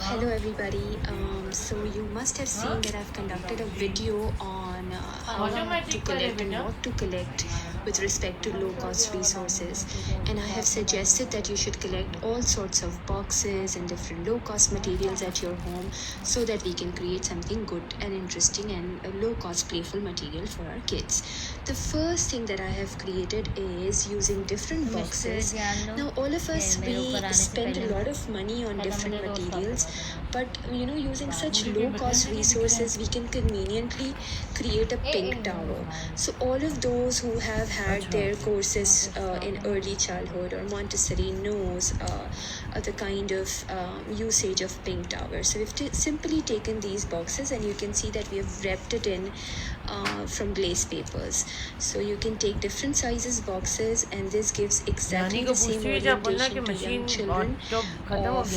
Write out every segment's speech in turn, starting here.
Hello everybody. So you must have seen that I've conducted a video on how to collect and what to collect with respect to low cost resources, and I have suggested that you should collect all sorts of boxes and different low cost materials at your home so that we can create something good and interesting and a low cost playful material for our kids. The first thing that I have created is using different boxes. Now all of us, we spend a lot of money on different materials, but using such low cost resources we can conveniently create a pink tower. So all of those who have had their courses in early childhood or Montessori knows the kind of usage of pink tower. So we've simply taken these boxes, and you can see that we have wrapped it in from glaze papers. So you can take different sizes boxes, and this gives exactly the same orientation to young children of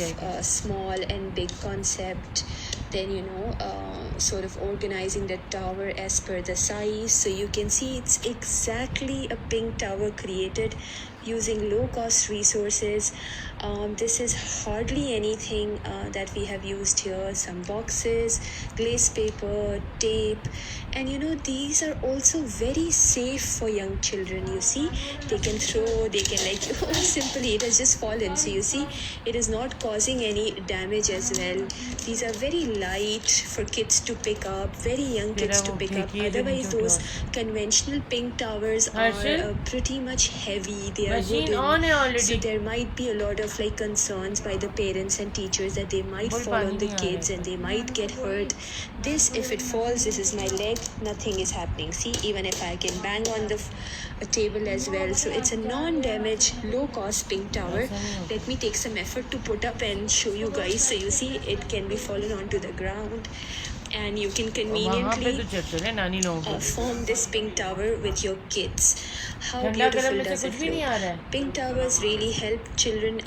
small and big concept. Then sort of organizing the tower as per the size. So you can see it's exactly a pink tower created using low cost resources. This is hardly anything that we have used here. Some boxes, glaze paper, tape, and these are also very safe for young children. You see, they can throw, they can simply it has just fallen. So you see, it is not causing any damage as well. These are very light for kids to pick up, very young kids to pick up. Otherwise, those conventional pink towers are pretty much heavy. They are wooden, so there might be a lot of concerns by the parents and teachers that they might fall on the kids and they might get hurt. This, if it falls, this is my leg, nothing is happening. See, even if I can bang on the table as well. So it's a non-damage, low-cost pink tower. Let me take some effort to put up and show you guys. So you see, it can be fallen onto the ground, and you can conveniently form this pink tower with your kids. How beautiful does it look? Pink towers really help children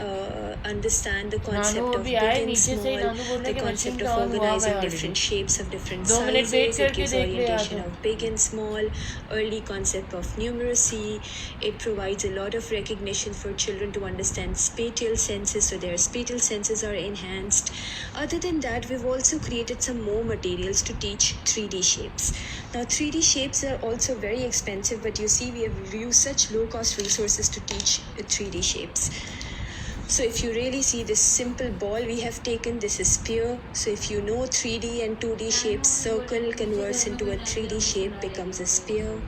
understand the concept of big and small, the concept of organizing different shapes of different sizes. It gives orientation of big and small, early concept of numeracy. It provides a lot of recognition for children to understand spatial senses, so their spatial senses are enhanced. Other than that, we've also created some more materials to teach 3D shapes. Now 3D shapes are also very expensive, but you see, we have used such low cost resources to teach 3D shapes. So if you really see this simple ball we have taken, this is sphere. So if you know 3D and 2D shapes, circle converts into a 3D shape, becomes a sphere.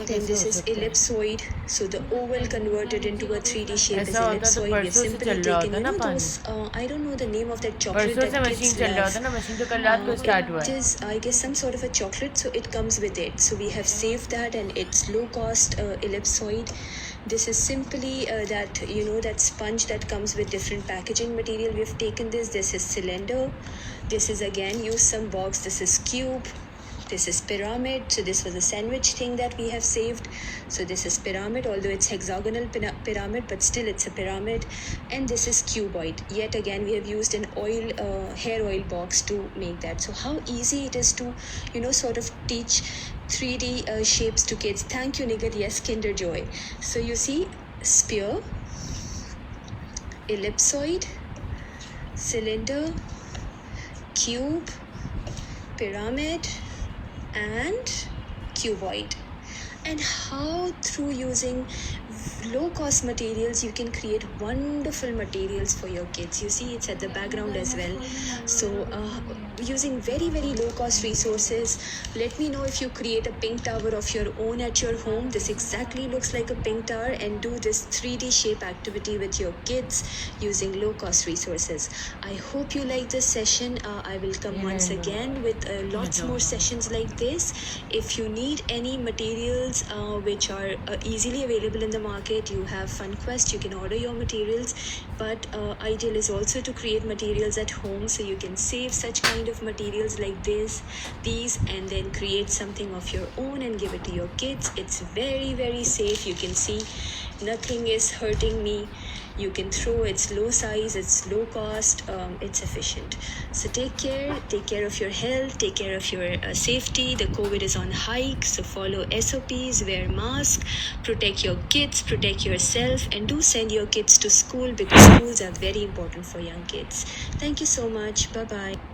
Then this is ellipsoid. So the oval converted into a 3D shape is ellipsoid. We have simply taken those, I don't know the name of that chocolate that kids love. It is, I guess, some sort of a chocolate, so it comes with it. So we have saved that, and it's low cost ellipsoid. This is simply that sponge that comes with different packaging material. We have taken this is cylinder. This is again, use some box. This is cube. This is pyramid. So this was a sandwich thing that we have saved. So this is pyramid, although it's hexagonal pyramid, but still it's a pyramid. And this is cuboid. Yet again, we have used an hair oil box to make that. So how easy it is to sort of teach 3D shapes to kids. Thank you, Nigar. Yes, Kinder Joy. So you see, sphere, ellipsoid, cylinder, cube, pyramid, and cuboid. And how through using low cost materials you can create wonderful materials for your kids. You see, it's at the background as well. So using very low cost resources, let me know if you create a pink tower of your own at your home. This exactly looks like a pink tower, and do this 3D shape activity with your kids using low cost resources. I hope you like this session. I will come once again with lots more sessions like this. If you need any materials which are easily available in the market, you have FunQuest, you can order your materials, but ideal is also to create materials at home, so you can save such kind of materials like these, and then create something of your own and give it to your kids. It's very safe. You can see nothing is hurting me. you can throw. It's low size, it's low cost, it's efficient. So take care of your health, take care of your safety. The COVID is on hike, so follow SOPs, wear mask, protect your kids, protect yourself, and do send your kids to school because schools are very important for young kids. Thank you so much. Bye bye.